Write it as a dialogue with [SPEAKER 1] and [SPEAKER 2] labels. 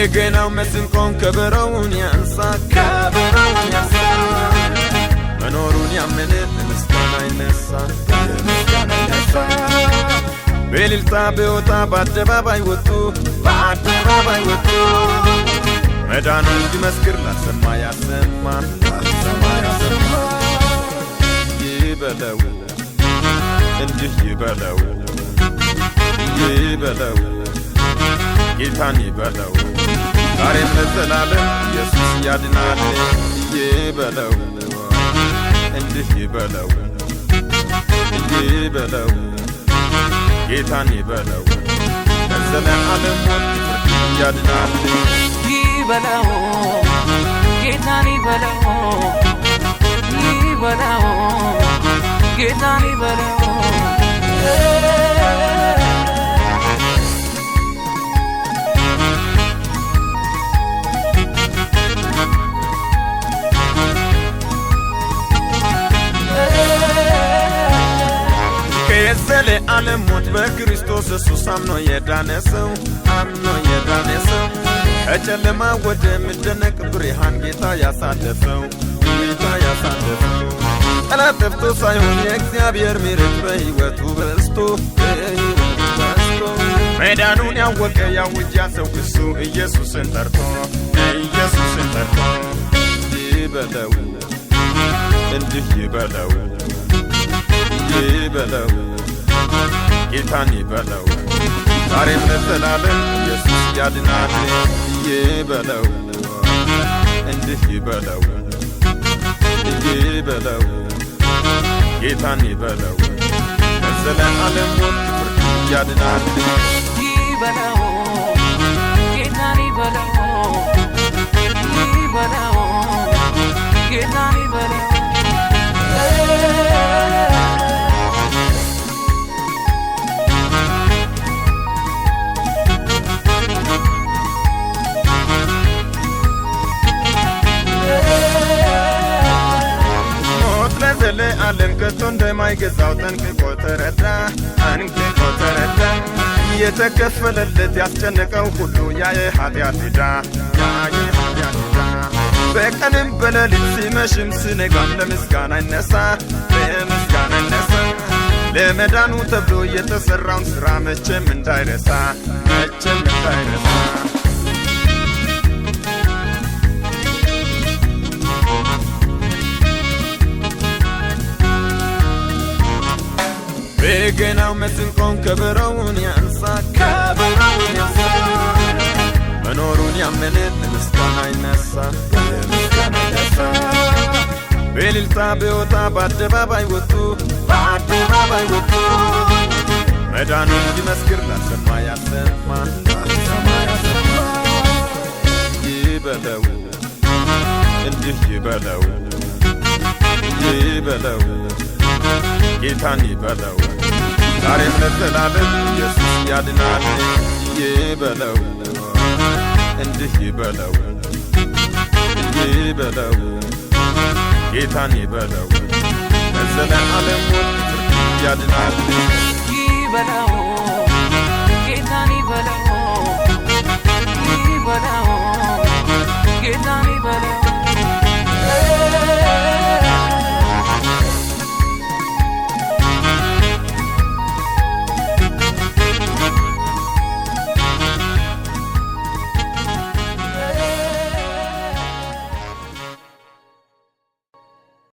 [SPEAKER 1] በገናው መስንቆን ከበሮውን ያንሳ ከበሮውን ያንሳ መኖሩን ያመነ ምስጋና ይነሳ ምስጋና ይነሳ በእልልታ በሆታ በአደባባይ ወጡ በአደባባይ ወጡ መዳኑን እንዲመስክር ላሰማ ያሰማ ላሰማ ያሰማ ይበለው እንዲህ ይበለው ይበለው ጌታን ይበለው ዛሬም ለዘላለም ኢየሱስ ያድናል ይበለው እንዲህ ይበለው ይበለው ጌታን ይበለው ለዘላለም ያድናል
[SPEAKER 2] ይበለው ጌታን ይበለው ይበለው ጌታን ይበለው
[SPEAKER 1] ከየዘለ ዓለም ሞት በክርስቶስ ኢየሱስ አምኖ የዳነ ሰው ከጨለማ ወደ ምደነቅ ብርሃን ጌታ ያሳለፈው ጠላት ጠፍቶ ሳይሆን የእግዚአብሔር ምሕረት በሕይወቱ በዝቶ መዳኑን ያወቀ ያውጃ ሰው እሱ ኢየሱስን ጠርቶ ይበለው እንዲህ ይበለው ይበለው ጌታን ይበለው ዛሬም ለዘላለም ኢየሱስ ያድናል ይበለው እንዲህ ይበለው ይበለው ጌታን ይበለው ለዘላለም ፍርድ ያድናል
[SPEAKER 2] ይበለው ጌታን ይበለው ይበለው ጌታን ይበለው
[SPEAKER 1] ዓለም ከቶ እንደማይገዛው ጠንቅቆ ተረዳ የተከፈለለት ያስጨነቀው ሁሉ ያ የኃጢአት ዕዳ በቀንም በሌሊት ሲመሽም ሲነጋም ለምስጋና ይነሳ ለመዳኑ ተብሎ የተሠራውን ሥራ መቼም እንዳይረሳ በገናው መስንቆን ከበሮውን ያንሳ መኖሩን ያመነ ምስጋና ይነሳ በእልልታ በሆታ በአደባባይ ወጡ መዳኑን እንዲመስክር ላሰማ ያሰማ ይበለው እንዲህ ይበለው ይበለው ጌታን ይበለው ዛሬም ለዘላለም ኢየሱስ ያድናል ይበለው እንዲህ ይበለው ይበለው ጌታን ይበለው ለዘላለም ፍርድ ያድናል
[SPEAKER 2] ይበለው